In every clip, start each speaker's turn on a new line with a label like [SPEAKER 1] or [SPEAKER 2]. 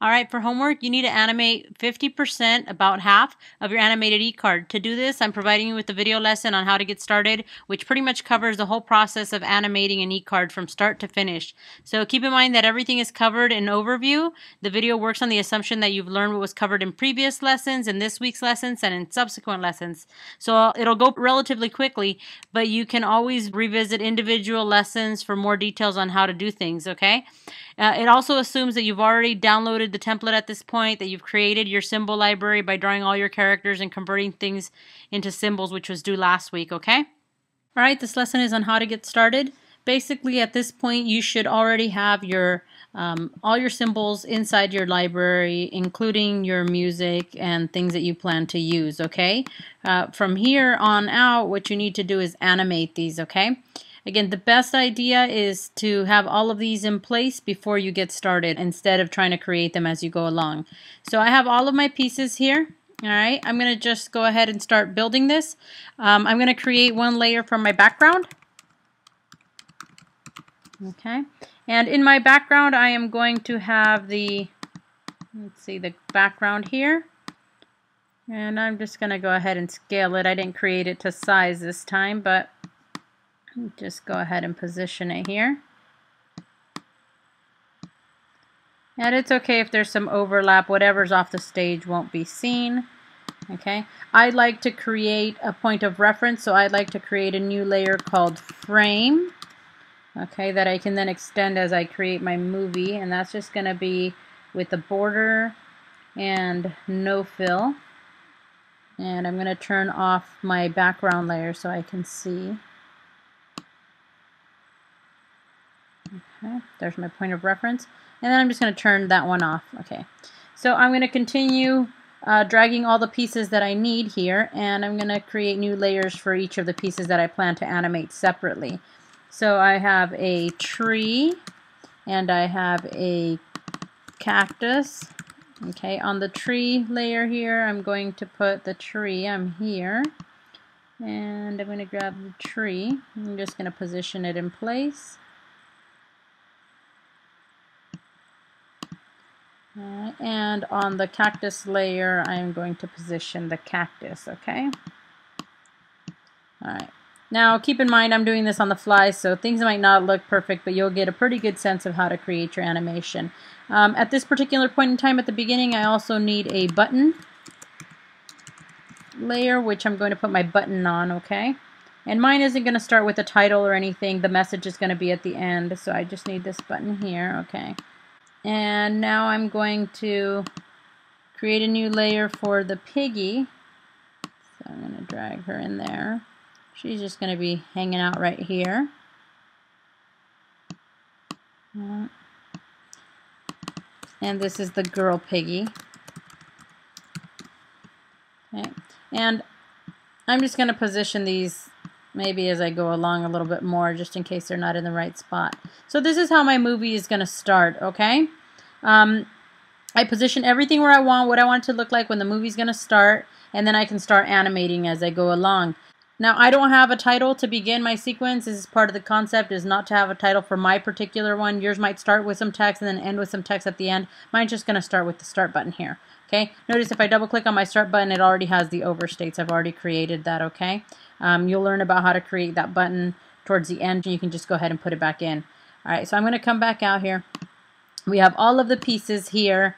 [SPEAKER 1] All right, for homework, you need to animate 50%, about half, of your animated e-card. To do this, I'm providing you with a video lesson on how to get started, which pretty much covers the whole process of animating an e-card from start to finish. So keep in mind that everything is covered in overview. The video works on the assumption that you've learned what was covered in previous lessons, in this week's lessons, and in subsequent lessons. So it'll go relatively quickly, but you can always revisit individual lessons for more details on how to do things, okay? It also assumes that you've already downloaded the template at this point, that you've created your symbol library by drawing all your characters and converting things into symbols, which was due last week, okay? All right, this lesson is on how to get started. Basically, at this point, you should already have your all your symbols inside your library, including your music and things that you plan to use, okay? From here on out, what you need to do is animate these, okay? Again, the best idea is to have all of these in place before you get started instead of trying to create them as you go along. So I have all of my pieces here. All right, I'm going to just go ahead and start building this. I'm going to create one layer from my background. Okay, and in my background I am going to have the, let's see, the background here. And I'm just going to go ahead and scale it. I didn't create it to size this time, but just go ahead and position it here. And it's okay if there's some overlap. Whatever's off the stage won't be seen. Okay. I'd like to create a point of reference, so I'd like to create a new layer called frame. Okay, that I can then extend as I create my movie, and that's just going to be with a border and no fill. And I'm going to turn off my background layer so I can see. Okay, there's my point of reference, and then I'm just going to turn that one off. Okay, so I'm going to continue dragging all the pieces that I need here, and I'm going to create new layers for each of the pieces that I plan to animate separately. So I have a tree, and I have a cactus. Okay, on the tree layer here, I'm going to put the tree. I'm here, and I'm going to grab the tree. I'm just going to position it in place. And on the cactus layer, I'm going to position the cactus, okay? All right. Now, keep in mind, I'm doing this on the fly, so things might not look perfect, but you'll get a pretty good sense of how to create your animation. At this particular point in time at the beginning, I also need a button layer, which I'm going to put my button on, okay? And mine isn't going to start with a title or anything. The message is going to be at the end, so I just need this button here, okay? And now I'm going to create a new layer for the piggy. So I'm going to drag her in there. She's just going to be hanging out right here. And this is the girl piggy. Okay. And I'm just going to position these maybe as I go along a little bit more, just in case they're not in the right spot. So this is how my movie is going to start, okay? I position everything where I want, what I want it to look like when the movie's going to start, and then I can start animating as I go along. Now, I don't have a title to begin my sequence. This is part of the concept, is not to have a title for my particular one. Yours might start with some text and then end with some text at the end. Mine's just going to start with the start button here. Okay, notice if I double click on my start button, it already has the overstates. I've already created that, okay? You'll learn about how to create that button towards the end, and you can just go ahead and put it back in. All right, so I'm going to come back out here. We have all of the pieces here.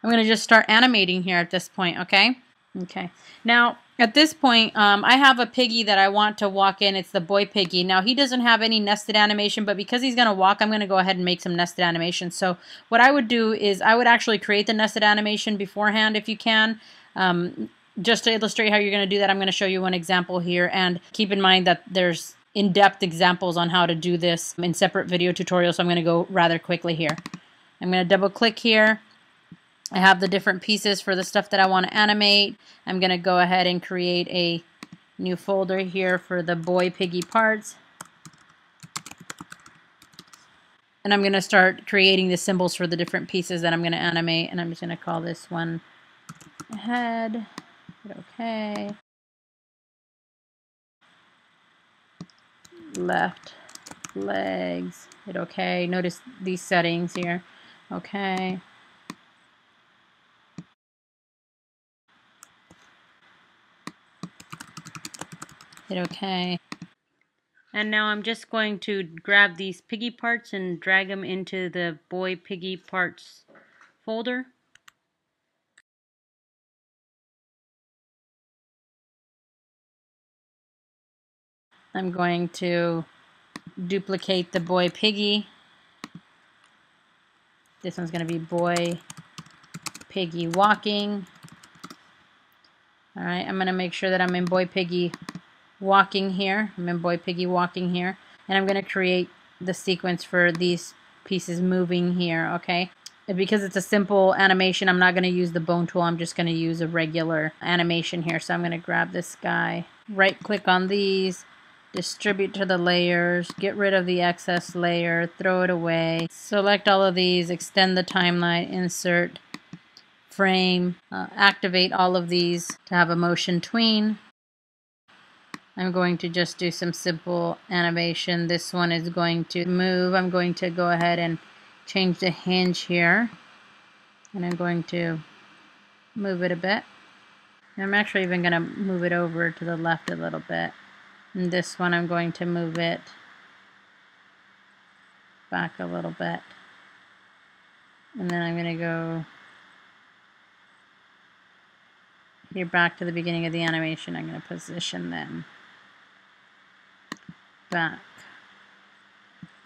[SPEAKER 1] I'm going to just start animating here at this point, okay? Okay. Now, at this point, I have a piggy that I want to walk in. It's the boy piggy. Now, he doesn't have any nested animation, but because he's going to walk, I'm going to go ahead and make some nested animation. So what I would do is I would actually create the nested animation beforehand if you can. Just to illustrate how you're going to do that, I'm going to show you one example here. And keep in mind that there's in-depth examples on how to do this in separate video tutorials, so I'm going to go rather quickly here. I'm going to double click here. I have the different pieces for the stuff that I want to animate. I'm going to go ahead and create a new folder here for the boy piggy parts. And I'm going to start creating the symbols for the different pieces that I'm going to animate. And I'm just going to call this one head. Okay. Left legs. Hit okay. Notice these settings here. Okay. Hit OK. And now I'm just going to grab these piggy parts and drag them into the boy piggy parts folder. I'm going to duplicate the boy piggy. This one's going to be boy piggy walking. All right, I'm going to make sure that I'm in boy piggy walking here. I'm in boy piggy walking here. And I'm going to create the sequence for these pieces moving here, okay? And because it's a simple animation, I'm not going to use the bone tool. I'm just going to use a regular animation here. So I'm going to grab this guy, right click on these, distribute to the layers, get rid of the excess layer, throw it away, select all of these, extend the timeline, insert frame, activate all of these to have a motion tween. I'm going to just do some simple animation. This one is going to move. I'm going to go ahead and change the hinge here. And I'm going to move it a bit. I'm actually even going to move it over to the left a little bit. And this one I'm going to move it back a little bit. And then I'm going to go here back to the beginning of the animation. I'm going to position them back.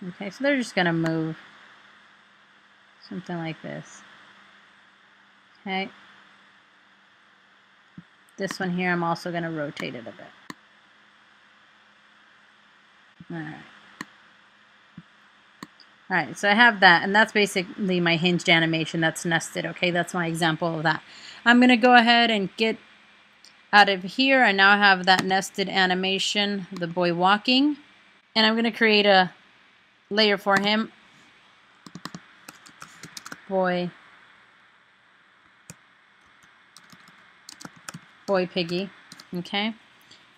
[SPEAKER 1] Okay, so they're just going to move something like this. Okay. This one here, I'm also going to rotate it a bit. Alright. Alright, so I have that, and that's basically my hinged animation that's nested, okay? That's my example of that. I'm going to go ahead and get out of here. I now have that nested animation, the boy walking, and I'm going to create a layer for him. Boy piggy, okay?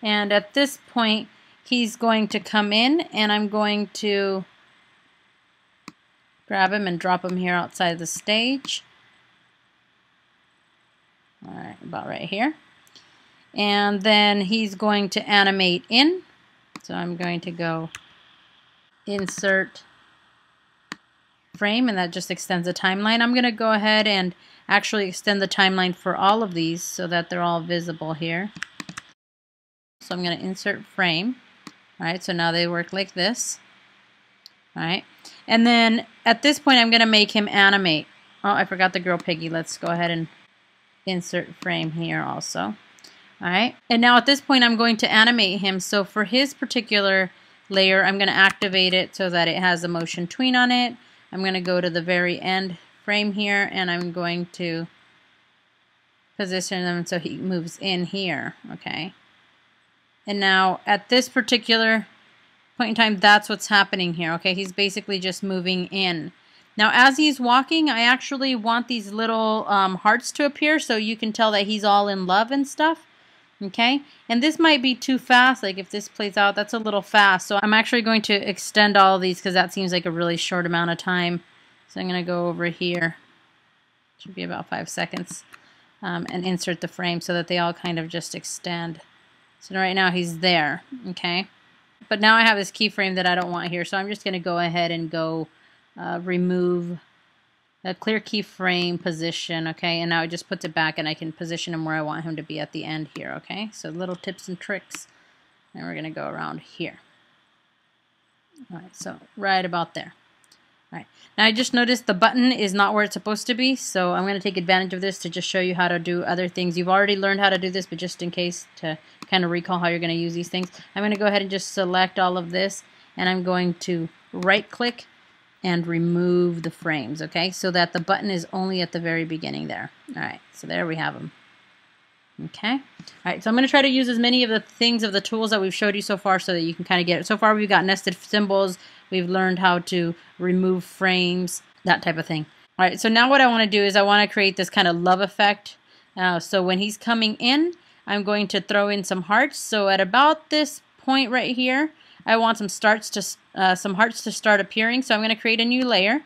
[SPEAKER 1] And at this point, he's going to come in, and I'm going to grab him and drop him here outside the stage. All right, about right here. And then he's going to animate in. So I'm going to go insert frame, and that just extends the timeline. I'm going to go ahead and actually extend the timeline for all of these so that they're all visible here. So I'm going to insert frame. All right, so now they work like this. All right, and then at this point I'm going to make him animate. Oh, I forgot the girl piggy. Let's go ahead and insert frame here also. All right, and now at this point I'm going to animate him. So for his particular layer, I'm going to activate it so that it has a motion tween on it. I'm going to go to the very end frame here, and I'm going to position them so he moves in here, okay? And now at this particular point in time, that's what's happening here, okay? He's basically just moving in. Now as he's walking, I actually want these little hearts to appear so you can tell that he's all in love and stuff, okay? And this might be too fast. Like if this plays out, that's a little fast. So I'm actually going to extend all of these because that seems like a really short amount of time. So I'm going to go over here, should be about 5 seconds, and insert the frame so that they all kind of just extend. So right now he's there, okay? But now I have this keyframe that I don't want here, so I'm just going to go ahead and go remove a clear keyframe position, okay? And now it just puts it back, and I can position him where I want him to be at the end here, okay? So little tips and tricks, and we're going to go around here. All right, so right about there. All right, now I just noticed the button is not where it's supposed to be, so I'm going to take advantage of this to just show you how to do other things. You've already learned how to do this, but just in case to kind of recall how you're going to use these things, I'm going to go ahead and just select all of this, and I'm going to right-click and remove the frames, okay, so that the button is only at the very beginning there. All right, so there we have them. Okay, all right, so I'm going to try to use as many of the things of the tools that we've showed you so far so that you can kind of get it. So far we've got nested symbols, we've learned how to remove frames, that type of thing. All right, so now what I want to do is I want to create this kind of love effect. So when he's coming in, I'm going to throw in some hearts. So at about this point right here, I want some hearts to start appearing. So I'm going to create a new layer.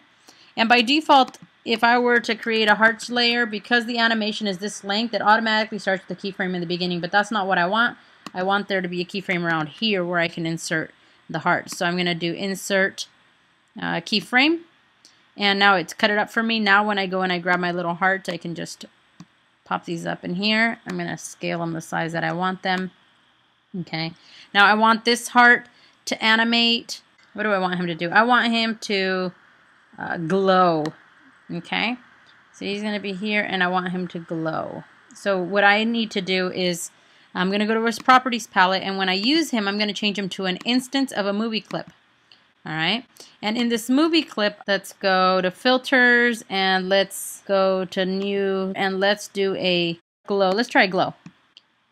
[SPEAKER 1] And by default, if I were to create a hearts layer, because the animation is this length, it automatically starts with the keyframe in the beginning, but that's not what I want. I want there to be a keyframe around here where I can insert the heart. So I'm going to do insert keyframe. And now it's cut it up for me. Now when I go and I grab my little heart, I can just pop these up in here. I'm going to scale them the size that I want them. Okay. Now I want this heart to animate. What do I want him to do? I want him to glow. Okay. So he's going to be here and I want him to glow. So what I need to do is I'm going to go to his properties palette, and when I use him, I'm going to change him to an instance of a movie clip. All right. And in this movie clip, let's go to filters and let's go to new and let's do a glow. Let's try glow.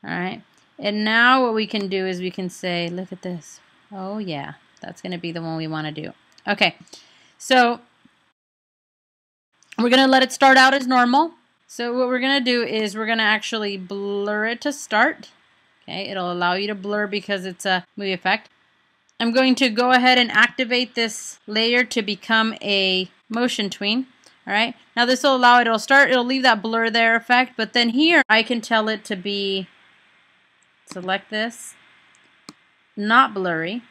[SPEAKER 1] All right. And now what we can do is we can say, look at this. Oh yeah, that's going to be the one we want to do. Okay. So we're going to let it start out as normal. So what we're going to do is we're going to actually blur it to start. Okay, it'll allow you to blur because it's a movie effect. I'm going to go ahead and activate this layer to become a motion tween. All right, now this will allow it, it'll leave that blur there effect, but then here I can tell it to be, select this, not blurry.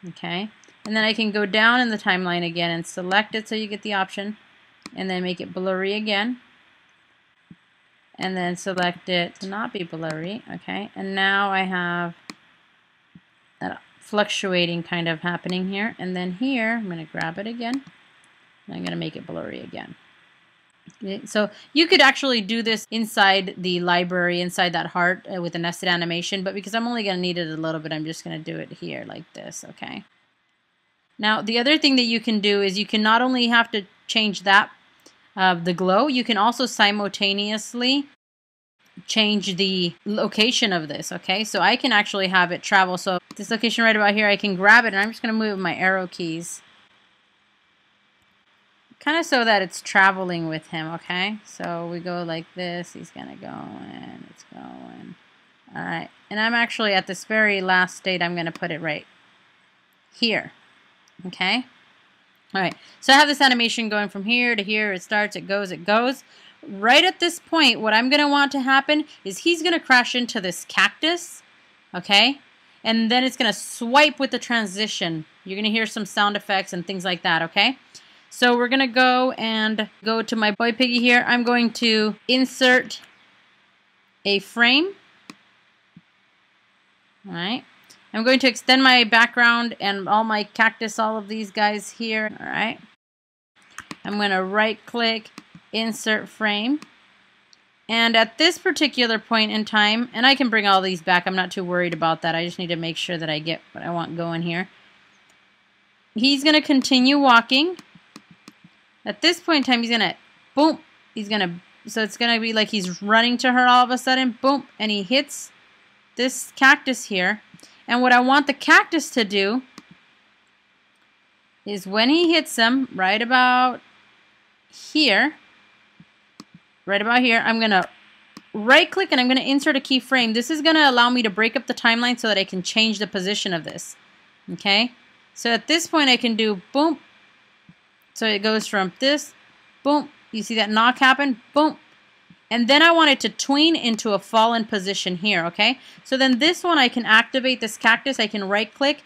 [SPEAKER 1] Okay, and then I can go down in the timeline again and select it so you get the option, and then make it blurry again. And then select it to not be blurry, okay? And now I have that fluctuating kind of happening here. And then here, I'm going to grab it again. And I'm going to make it blurry again. Okay, so you could actually do this inside the library, inside that heart with a nested animation. But because I'm only going to need it a little bit, I'm just going to do it here like this, okay? Now, the other thing that you can do is you can not only have to change that the glow, you can also simultaneously change the location of this, okay? So I can actually have it travel. So this location right about here, I can grab it and I'm just going to move my arrow keys. Kind of so that it's traveling with him, okay? So we go like this, he's going to go and it's going. All right, and I'm actually at this very last state, I'm going to put it right here, okay? All right, so I have this animation going from here to here. It starts, it goes, it goes. Right at this point, what I'm going to want to happen is he's going to crash into this cactus, okay? And then it's going to swipe with the transition. You're going to hear some sound effects and things like that, okay? So we're going to go to my boy piggy here. I'm going to insert a frame. All right. I'm going to extend my background and all my cactus, all of these guys here. All right. I'm going to right click, insert frame. And at this particular point in time, and I can bring all these back. I'm not too worried about that. I just need to make sure that I get what I want going here. He's going to continue walking. At this point in time, he's going to, boom. So it's going to be like he's running to her all of a sudden. Boom. And he hits this cactus here. And what I want the cactus to do is when he hits him, right about here, I'm going to right click and I'm going to insert a keyframe. This is going to allow me to break up the timeline so that I can change the position of this. Okay? So at this point I can do boom. So it goes from this, boom. You see that knock happen? Boom. And then I want it to tween into a fallen position here, okay? So then this one I can activate this cactus. I can right click,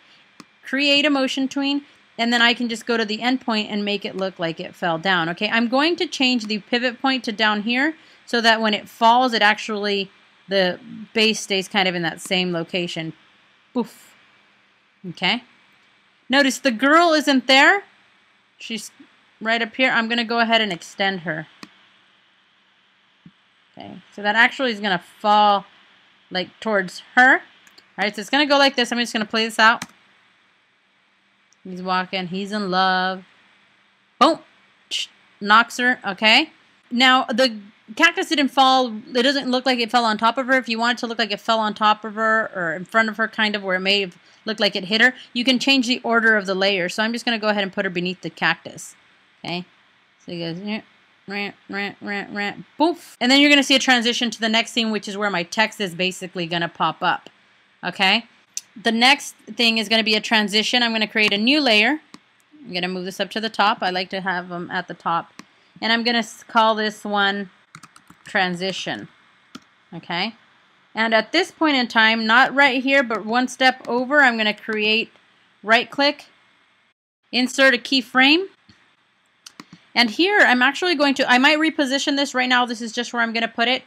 [SPEAKER 1] create a motion tween, and then I can just go to the endpoint and make it look like it fell down, okay? I'm going to change the pivot point to down here so that when it falls, it actually, the base stays kind of in that same location. Poof. Okay? Notice the girl isn't there. She's right up here. I'm going to go ahead and extend her. Okay, so that actually is going to fall like towards her. All right, so it's going to go like this. I'm just going to play this out. He's walking. He's in love. Boom. Knocks her. Okay. Now, the cactus didn't fall. It doesn't look like it fell on top of her. If you want it to look like it fell on top of her or in front of her, kind of where it may have looked like it hit her, you can change the order of the layer. So I'm just going to go ahead and put her beneath the cactus. Okay. So he goes, poof. And then you're going to see a transition to the next scene, which is where my text is basically going to pop up. Okay. The next thing is going to be a transition. I'm going to create a new layer. I'm going to move this up to the top. I like to have them at the top. And I'm going to call this one transition. Okay. And at this point in time, not right here, but one step over, I'm going to create, right click, insert a keyframe. And here I'm actually going to, I might reposition this right now. This is just where I'm going to put it.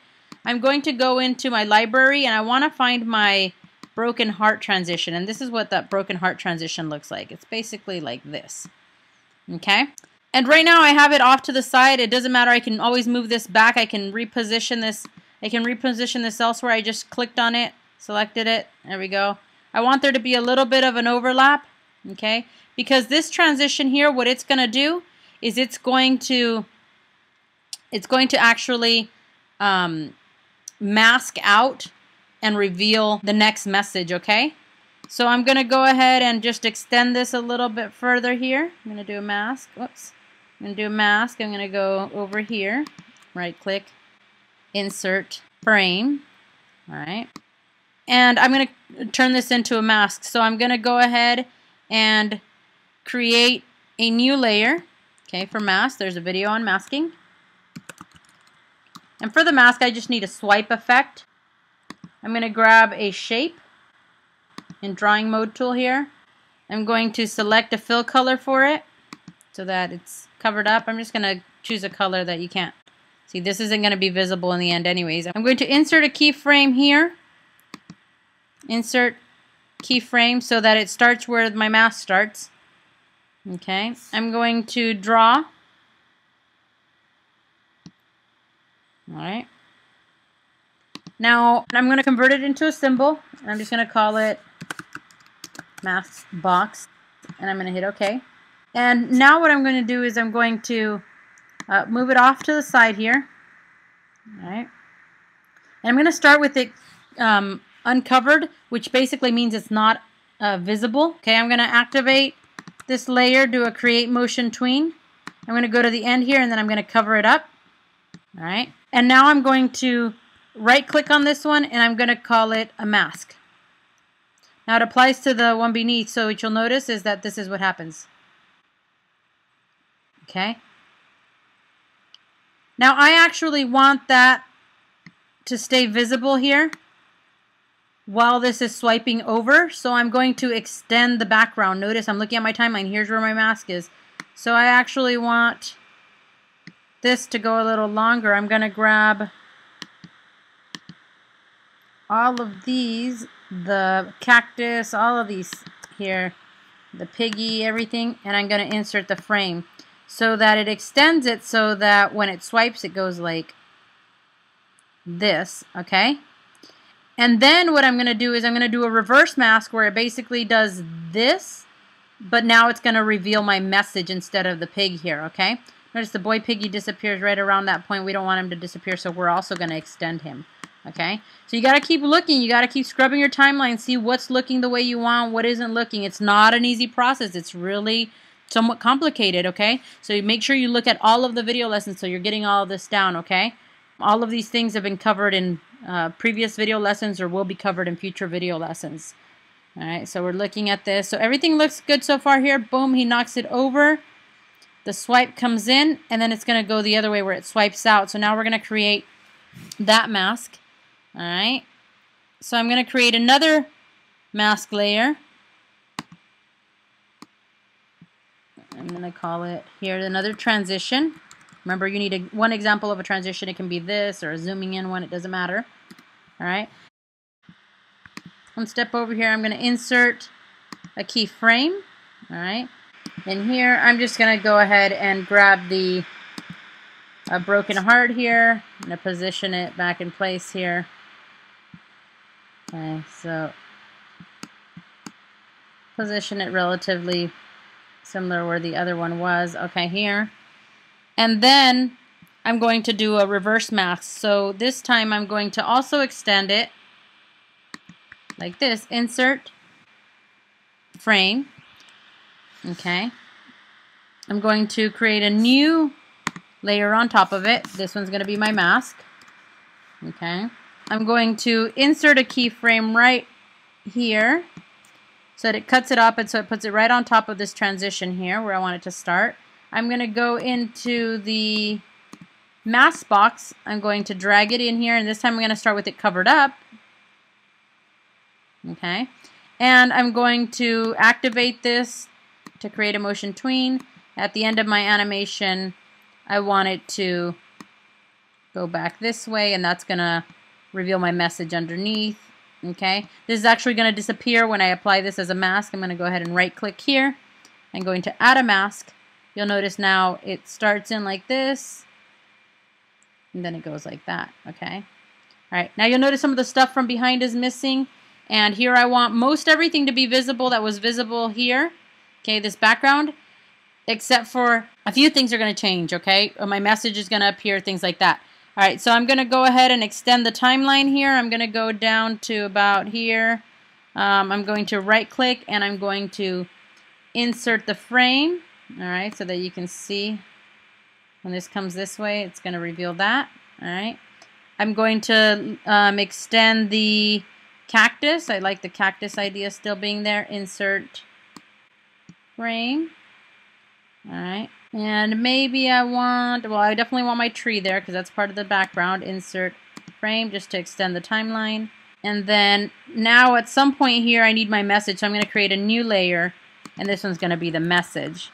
[SPEAKER 1] I'm going to go into my library and I want to find my broken heart transition. And this is what that broken heart transition looks like. It's basically like this. Okay. And right now I have it off to the side. It doesn't matter. I can always move this back. I can reposition this. I can reposition this elsewhere. I just clicked on it, selected it. There we go. I want there to be a little bit of an overlap. Okay. Because this transition here, what it's going to do is it's going to actually mask out and reveal the next message, okay? So I'm going to go ahead and just extend this a little bit further here. I'm going to do a mask. Whoops. I'm going to do a mask. I'm going to go over here, right click, insert frame. All right. And I'm going to turn this into a mask. So I'm going to go ahead and create a new layer. Okay, for mask, there's a video on masking. And for the mask, I just need a swipe effect. I'm going to grab a shape in drawing mode tool here. I'm going to select a fill color for it so that it's covered up. I'm just going to choose a color that you can't see. This isn't going to be visible in the end anyways. I'm going to insert a keyframe here. Insert keyframe so that it starts where my mask starts. Okay, I'm going to draw. All right. Now, I'm going to convert it into a symbol. I'm just going to call it mask box. And I'm going to hit OK. And now what I'm going to do is I'm going to move it off to the side here. All right. And I'm going to start with it uncovered, which basically means it's not visible. Okay, I'm going to activate this layer, do a create motion tween. I'm going to go to the end here and then I'm going to cover it up. All right. And now I'm going to right click on this one and I'm going to call it a mask. Now it applies to the one beneath, so what you'll notice is that this is what happens. Okay. Now I actually want that to stay visible here while this is swiping over, so I'm going to extend the background. Notice I'm looking at my timeline. Here's where my mask is. So I actually want this to go a little longer. I'm going to grab all of these, the cactus, all of these here, the piggy, everything, and I'm going to insert the frame so that it extends it so that when it swipes it goes like this, okay? And then what I'm going to do is I'm going to do a reverse mask where it basically does this, but now it's going to reveal my message instead of the pig here, okay? Notice the boy piggy disappears right around that point. We don't want him to disappear, so we're also going to extend him, okay? So you got to keep looking. You got to keep scrubbing your timeline, see what's looking the way you want, what isn't looking. It's not an easy process. It's really somewhat complicated, okay? So you make sure you look at all of the video lessons so you're getting all of this down, okay? All of these things have been covered in previous video lessons or will be covered in future video lessons. All right, so we're looking at this. So everything looks good so far here. Boom, he knocks it over. The swipe comes in, and then it's going to go the other way where it swipes out. So now we're going to create that mask. All right, so I'm going to create another mask layer. I'm going to call it here another transition. Remember, you need one example of a transition. It can be this or a zooming in one. It doesn't matter. All right. One step over here, I'm going to insert a keyframe. All right. And here, I'm just going to go ahead and grab the broken heart here. I'm going to position it back in place here. Okay, so position it relatively similar where the other one was. Okay, here. And then I'm going to do a reverse mask. So this time I'm going to also extend it like this. Insert, frame. Okay. I'm going to create a new layer on top of it. This one's going to be my mask. Okay. I'm going to insert a keyframe right here so that it cuts it up and so it puts it right on top of this transition here where I want it to start. I'm going to go into the mask box. I'm going to drag it in here, and this time I'm going to start with it covered up. Okay, and I'm going to activate this to create a motion tween. At the end of my animation, I want it to go back this way, and that's going to reveal my message underneath. Okay, this is actually going to disappear when I apply this as a mask. I'm going to go ahead and right click here. I'm going to add a mask. You'll notice now it starts in like this, and then it goes like that. Okay, all right, now you'll notice some of the stuff from behind is missing, and here I want most everything to be visible that was visible here. Okay, this background, except for a few things are going to change. Okay, my message is going to appear, things like that. All right, so I'm going to go ahead and extend the timeline here. I'm going to go down to about here. I'm going to right click and I'm going to insert the frame. All right, so that you can see when this comes this way, it's going to reveal that. All right, I'm going to extend the cactus. I like the cactus idea still being there. Insert frame. All right. And maybe I want, well, I definitely want my tree there because that's part of the background. Insert frame just to extend the timeline. And then now at some point here, I need my message. So I'm going to create a new layer, and this one's going to be the message.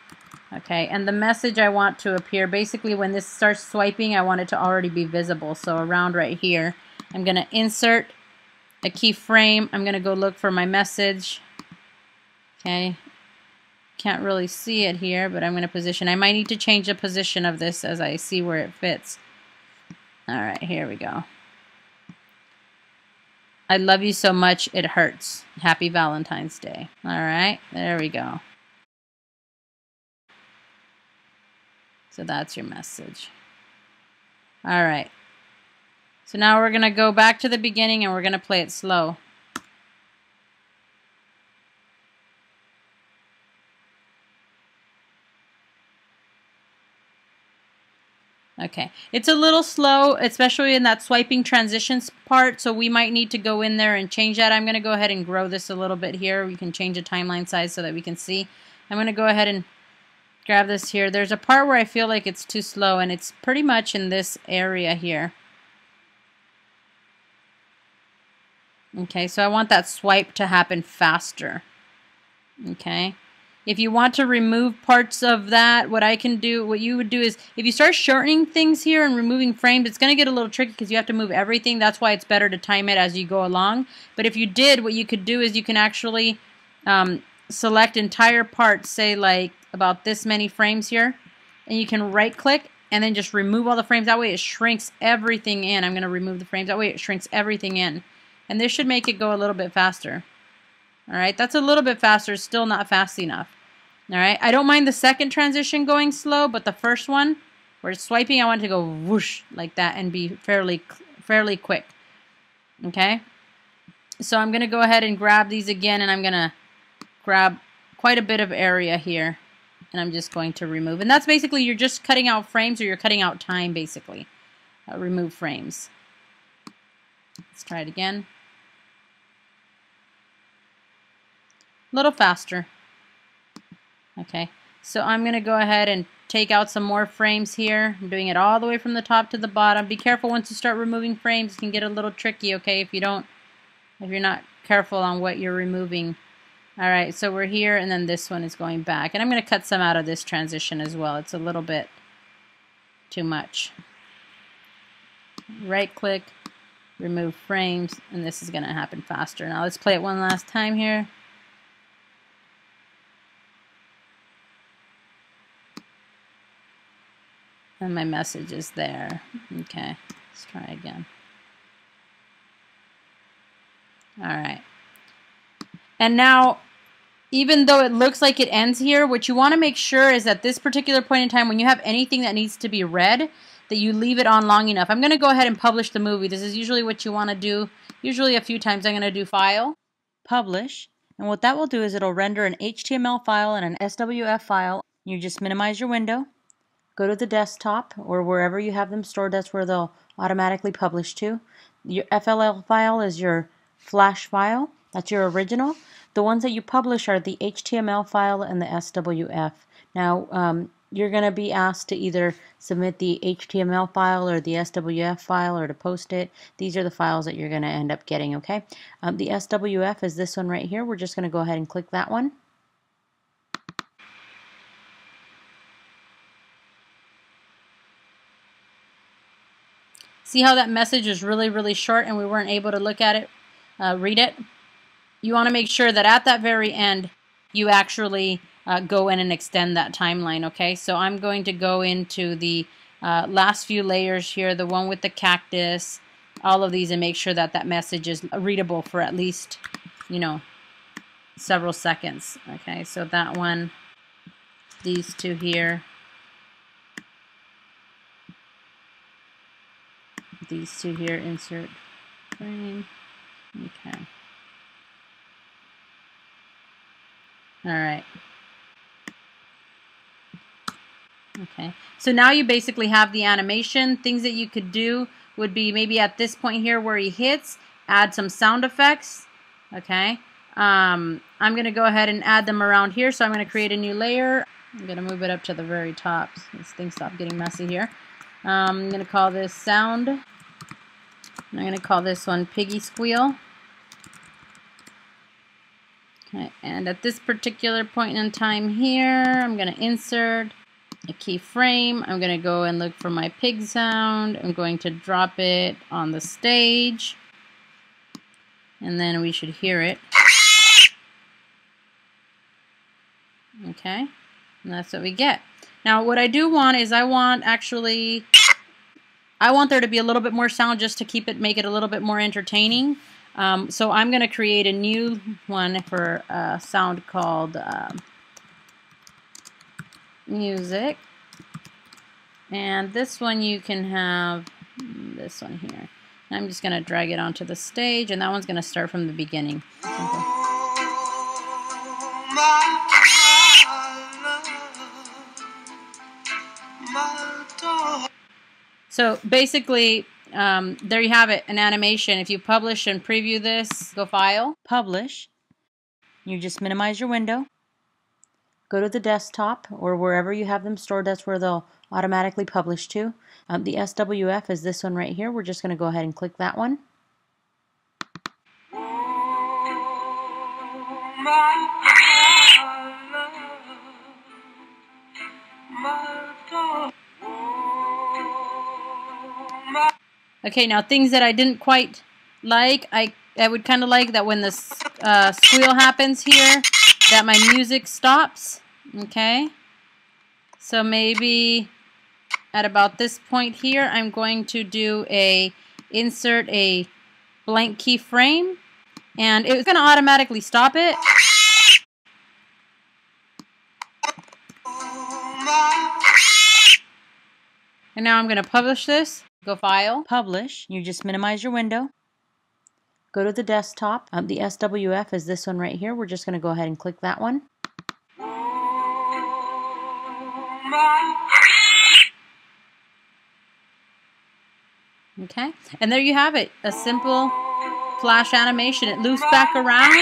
[SPEAKER 1] Okay, and the message I want to appear, basically when this starts swiping, I want it to already be visible. So around right here, I'm going to insert a keyframe. I'm going to go look for my message. Okay. Can't really see it here, but I'm going to position. I might need to change the position of this as I see where it fits. All right, here we go. I love you so much, it hurts. Happy Valentine's Day. All right, there we go. So that's your message. All right. So now we're going to go back to the beginning and we're going to play it slow. Okay, it's a little slow, especially in that swiping transitions part, so we might need to go in there and change that. I'm going to go ahead and grow this a little bit here. We can change the timeline size so that we can see. I'm going to go ahead and grab this here. There's a part where I feel like it's too slow, and it's pretty much in this area here. Okay, so I want that swipe to happen faster. Okay. If you want to remove parts of that, what you would do is, if you start shortening things here and removing frames, it's going to get a little tricky because you have to move everything. That's why it's better to time it as you go along. But if you did, what you could do is you can actually select entire parts, say like about this many frames here, and you can right click and then just remove all the frames. That way it shrinks everything in. I'm going to remove the frames. That way it shrinks everything in. And this should make it go a little bit faster. All right, that's a little bit faster, still not fast enough. All right, I don't mind the second transition going slow, but the first one, where it's swiping, I want it to go whoosh like that and be fairly quick. Okay, so I'm going to go ahead and grab these again, and I'm going to grab quite a bit of area here, and I'm just going to remove. And that's basically, you're just cutting out frames, or you're cutting out time, basically. Remove frames. Let's try it again. A little faster. Okay, so I'm going to go ahead and take out some more frames here. I'm doing it all the way from the top to the bottom. Be careful once you start removing frames. It can get a little tricky, okay, if you're not careful on what you're removing. All right, so we're here, and then this one is going back. And I'm going to cut some out of this transition as well. It's a little bit too much. Right click, remove frames, and this is going to happen faster. Now let's play it one last time here. And my message is there. Okay, let's try again. All right. And now, even though it looks like it ends here, what you want to make sure is at this particular point in time, when you have anything that needs to be read, that you leave it on long enough. I'm going to go ahead and publish the movie. This is usually what you want to do. Usually a few times I'm going to do File, Publish. And what that will do is it'll render an HTML file and an SWF file. You just minimize your window. Go to the desktop or wherever you have them stored. That's where they'll automatically publish to. Your FLL file is your Flash file. That's your original. The ones that you publish are the HTML file and the SWF. Now, you're going to be asked to either submit the HTML file or the SWF file or to post it. These are the files that you're going to end up getting, okay? The SWF is this one right here. We're just going to go ahead and click that one. See how that message is really, really short and we weren't able to look at it, read it? You want to make sure that at that very end, you actually go in and extend that timeline, okay? So I'm going to go into the last few layers here, the one with the cactus, all of these, and make sure that that message is readable for at least, you know, several seconds, okay? So that one, these two here, these two here, insert frame, okay. All right. Okay, so now you basically have the animation. Things that you could do would be maybe at this point here where he hits, add some sound effects. Okay, I'm going to go ahead and add them around here. So I'm going to create a new layer. I'm going to move it up to the very top so this thing stop getting messy here. I'm going to call this sound. I'm going to call this one piggy squeal. Okay, and at this particular point in time here, I'm going to insert a keyframe. I'm going to go and look for my pig sound. I'm going to drop it on the stage. And then we should hear it. Okay, and that's what we get. Now what I do want is I want there to be a little bit more sound just to make it a little bit more entertaining. So I'm going to create a new one for a sound called music, and this one you can have this one here. I'm just going to drag it onto the stage, and that one's going to start from the beginning. Okay. So basically, there you have it, an animation. If you publish and preview this, go File, Publish. You just minimize your window. Go to the desktop or wherever you have them stored. That's where they'll automatically publish to. The SWF is this one right here. We're just going to go ahead and click that one. Okay, now things that I didn't quite like, I would kind of like that when the squeal happens here, that my music stops. Okay, so maybe at about this point here, I'm going to do insert a blank keyframe, and it's going to automatically stop it. And now I'm going to publish this. Go File, Publish. You just minimize your window. Go to the desktop. The SWF is this one right here. We're just going to go ahead and click that one. Okay, and there you have it, a simple flash animation. It loops back around.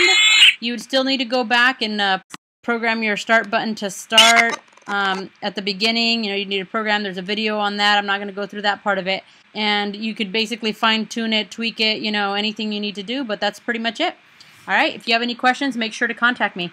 [SPEAKER 1] You would still need to go back and program your start button to start at the beginning. You know, you need to program. There's a video on that. I'm not going to go through that part of it. And you could basically fine tune it, tweak it, you know, anything you need to do, but that's pretty much it. All right, if you have any questions, make sure to contact me.